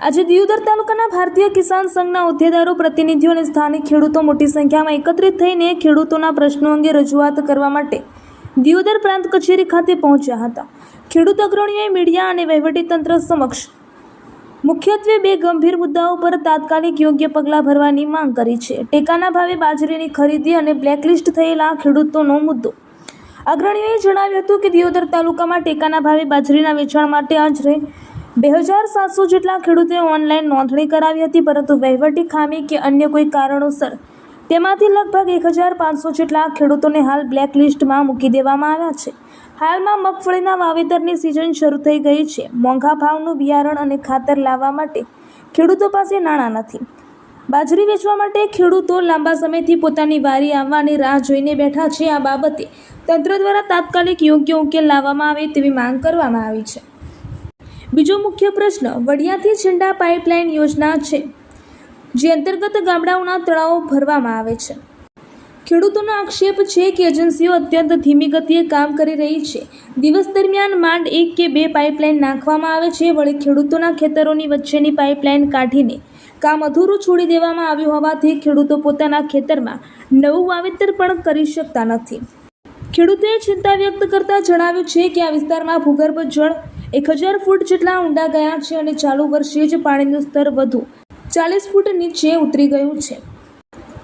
આજે દિયોદર તાલુકાના ભારતીય કિસાન સંઘના હોદ્દેદારો, પ્રતિનિધિઓ અને સ્થાનિક ખેડૂતો મોટી સંખ્યામાં એકત્રિત થઈને ખેડૂતોના પ્રશ્નો અંગે રજૂઆત કરવા માટે દિયોદર પ્રાંત કચેરી ખાતે પહોંચ્યા હતા. ખેડૂત અગ્રણીઓએ મીડિયા અને વહીવટીતંત્ર સમક્ષ મુખ્યત્વે બે ગંભીર મુદ્દાઓ પર તાત્કાલિક યોગ્ય પગલાં ભરવાની માંગ કરી છે. ટેકાના ભાવે બાજરીની ખરીદી અને બ્લેકલિસ્ટ થયેલા ખેડૂતોનો મુદ્દો. અગ્રણીઓએ જણાવ્યું હતું કે દિયોદર તાલુકામાં ટેકાના ભાવે બાજરીના વેચાણ માટે આશરે 2700 જેટલા ખેડૂતોએ ઓનલાઈન નોંધણી કરાવી હતી, પરંતુ વહીવટી ખામી કે અન્ય કોઈ કારણોસર તેમાંથી લગભગ 1500 જેટલા ખેડૂતોને હાલ બ્લેકલિસ્ટમાં મૂકી દેવામાં આવ્યા છે. હાલમાં મગફળીના વાવેતરની સિઝન શરૂ થઈ ગઈ છે. મોંઘા ભાવનું બિયારણ અને ખાતર લાવવા માટે ખેડૂતો પાસે નાણાં નથી. બાજરી વેચવા માટે ખેડૂતો લાંબા સમયથી પોતાની વારી આવવાની રાહ જોઈને બેઠા છે. આ બાબતે તંત્ર દ્વારા તાત્કાલિક યોગ્ય ઉકેલ લાવવામાં આવે તેવી માંગ કરવામાં આવી છે. બીજો મુખ્ય પ્રશ્ન વડિયાથી છેંડા પાઇપલાઇન યોજના છે, જે અંતર્ગત ગામડાઓના તળાવો ભરવામાં આવે છે. ખેડૂતોનો આક્ષેપ છે કે એજન્સીઓ અત્યંત ધીમી ગતિએ કામ કરી રહી છે. દિવસ દરમિયાન માંડ 1 કે 2 પાઇપલાઇન નાખવામાં આવે છે. વળી ખેડૂતોના ખેતરોની વચ્ચેની પાઇપલાઇન કાઢીને કામ અધૂરું છોડી દેવામાં આવ્યું હોવાથી ખેડૂતો પોતાના ખેતરમાં નવું વાવેતર પણ કરી શકતા નથી. ખેડૂતોએ ચિંતા વ્યક્ત કરતા જણાવ્યું છે કે આ વિસ્તારમાં ભૂગર્ભ જળ 1000 ફૂટ જેટલા ઊંડા ગયા છે અને ચાલુ વર્ષે જ પાણીનું સ્તર વધુ 40 ફૂટ નીચે ઉતરી ગયું છે.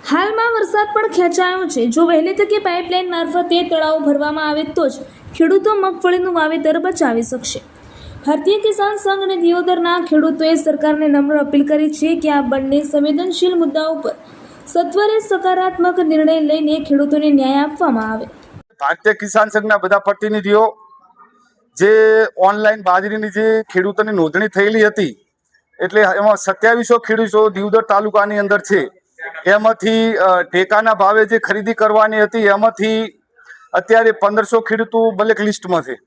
હાલમાં વરસાદ પણ ખેંચાયો છે. જો વહેલી તકે પાઇપલાઇન મારફતે તળાવ ભરવામાં આવે તો જ ખેડૂતો મગફળીનું વાવેતર બચાવી શકશે. ભારતીય કિસાન સંઘ અને દિયોદરના ખેડૂતોએ સરકારને નમ્ર અપીલ કરી છે કે આ બંને સંવેદનશીલ મુદ્દાઓ પર સત્વરે સકારાત્મક નિર્ણય લઈને ખેડૂતોને ન્યાય આપવામાં આવે. ભારતીય કિસાન સંઘના બધા પ્રતિનિધિઓ જે ઓનલાઈન બાજરીની જે ખેડૂતોની નોંધણી થયેલી હતી, એટલે એમાં 2700 ખેડૂતો દિયોદર તાલુકાની અંદર છે. એમાંથી ટેકાના ભાવે જે ખરીદી કરવાની હતી એમાંથી અત્યારે 1500 ખેડૂતો બ્લેક લિસ્ટમાં છે.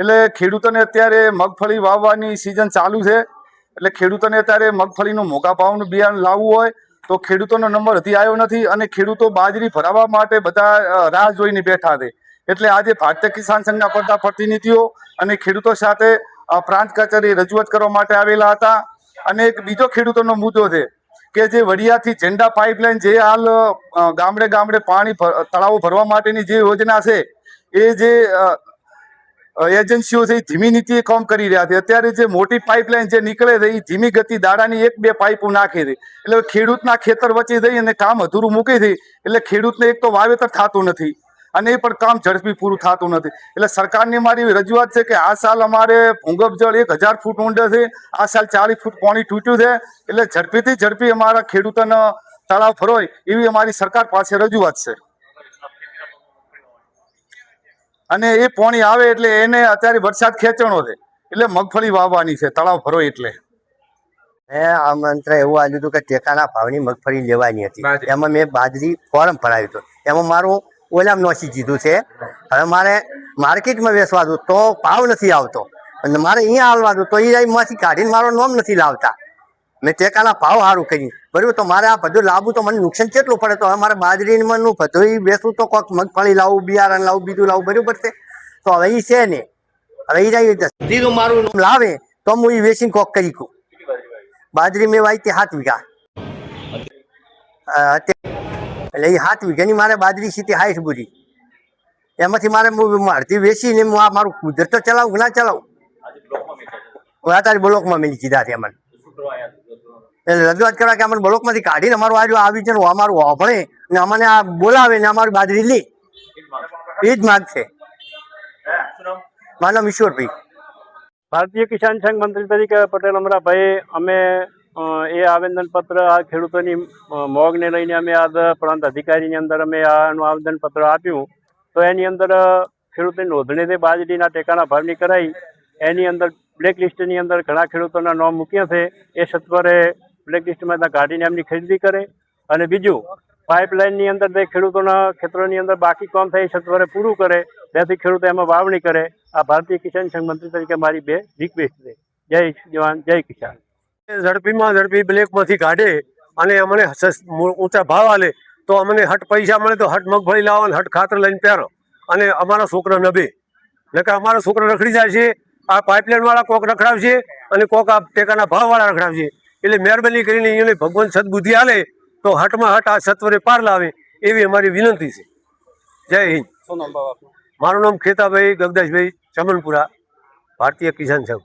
એટલે ખેડૂતોને અત્યારે મગફળી વાવવાની સિઝન ચાલુ છે. એટલે ખેડૂતોને અત્યારે મગફળીનું મોંઘા ભાવનું બિયારણ લાવવું હોય તો ખેડૂતોનો નંબર હજી આવ્યો નથી અને ખેડૂતો બાજરી ભરાવવા માટે બધા રાહ જોઈને બેઠા છે. એટલે આજે ભારતીય કિસાન સંઘના બધા પ્રતિનિધિઓ અને ખેડૂતો સાથે પ્રાંત કચેરી રજૂઆત કરવા માટે આવેલા હતા. અને એક બીજો ખેડૂતોનો મુદ્દો છે કે જે વડિયાથી ઝેંડા પાઇપલાઇન જે હાલ ગામડે ગામડે પાણી તળાવો ભરવા માટેની જે યોજના છે, એ જે એજન્સીઓ છે એ ધીમી નીતિએ કામ કરી રહ્યા છે. અત્યારે જે મોટી પાઇપલાઇન જે નીકળે છે એ ધીમી ગતિ દાડાની 1-2 પાઇપો નાખે છે. એટલે ખેડૂતના ખેતર વચ્ચે જઈ અને કામ અધૂરું મૂકે છે. એટલે ખેડૂતને એક તો વાવેતર થતું નથી અને એ પણ કામ ઝડપી પૂરું થતું નથી. એટલે સરકારની મારી રજૂઆત છે કે આ સાલ અમારે ભૂગર્ભ જળ 1000 ફૂટ ઊંડે છે, આ સાલ 40 ફૂટ પાણી તૂટ્યું છે. એટલે ઝડપીથી ઝડપી અમારા ખેડૂતોનો તળાવ ભરોય એવી અમારી સરકાર પાસે રજૂઆત છે. અને એ પાણી આવે એટલે એને અત્યારે વરસાદ ખેંચણો છે, એટલે મગફળી વાવવાની છે તળાવ ભરોય એટલે. મેં આમંત્રણ એવું આવ્યું હતું કે ટેકાના ભાવની મગફળી લેવાની હતી. એમાં મેં બાજરી ફોર્મ ભરાયું હતું. એમાં મારું ઓલામ નોસી દીધું છે. હવે મારે માર્કેટમાં વેચવા દઉં તો ભાવ નથી આવતો અને મારે અહીંયા હાલવા દઉં તો એમાંથી કાઢીને મારો નામ નથી લાવતા. મેં ટેકાના ભાવ સારું કર્યું બરાબર, તો મારે આ બધું લાવવું તો મને નુકસાન કેટલું પડે. તો હવે મારે બાજરીનું બધું વેચવું તો કોઈક મગફળી લાવવું, બિયારણ લાવવું, બીજું લાવવું બરાબર છે. તો હવે એ છે ને, હવે એ સીધું મારું લાવે તો હું એ વેચીને કોક કરી કહું. બાજરી મેં વાવી 7 વીઘા, એટલે એ 7 વીઘાની મારે બાજરી સીધી 60 બુરી. એમાંથી મારે અડધી વેચીને મારું કુદરત તો ચલાવું ના ચલાવું. અત્યારે બ્લોકમાં મેં કીધા છે અમને, એટલે રજૂઆત કરવા કે અમને બ્લોકમાંથી કાઢીને અમારું આજુ આવી છે, અમારું વાપરે ને અમને આ બોલાવે ને અમારી બાજરી લે, એ જ માગ છે. મારું નામ ઈશ્વરભાઈ. ભારતીય કિસાન સંઘ મંત્રી તરીકે પટેલ અમરાભાઈ અમે એ આવેદનપત્ર આ ખેડૂતોની મોગને લઈને અમે આ પ્રાંત અધિકારીની અંદર અમે આનું આવેદનપત્ર આપ્યું. તો એની અંદર ખેડૂતોની નોંધણી બાજરીના ટેકાના ભાવની કરાઈ. એની અંદર બ્લેકલિસ્ટની અંદર ઘણા ખેડૂતોના નામ મૂક્યા છે. એ સત્વરે બ્લેકલિસ્ટમાં કાઢીને એમની ખરીદી કરે. અને બીજું પાઇપલાઇનની અંદર તે ખેડૂતોના ખેતરોની અંદર બાકી કામ થાય એ સત્વરે પૂરું કરે, ત્યાંથી ખેડૂતો એમાં વાવણી કરે. આ ભારતીય કિસાન સંઘ મંત્રી તરીકે મારી 2 રિક્વેસ્ટ છે. જય જવાન જય કિસાન. ઝડપીમાં ઝડપી બ્લેકમાંથી કાઢે અને અમને ઊંચા ભાવ આલે તો અમને હટ પૈસા મળે તો હટ મગફળી લાવો અને હટ ખાતર લઈને પહેરો અને અમારા છોકરા નભે. નકર અમારા છોકરા રખડી જાય છે આ પાઇપલાઇન વાળા કોક રખડાવશે અને કોક આ ટેકાના ભાવવાળા રખડાવશે. એટલે મહેરબાની કરીને એને ભગવાન સદબુદ્ધિ આલે તો હટમાં હટ આ સત્વરે પાર લાવે એવી અમારી વિનંતી છે. જય હિન્દ. શું નામ બાબા આપનું? મારું નામ ખેતાભાઈ ગગદાસભાઈ ચમનપુરા, ભારતીય કિસાન સંઘ.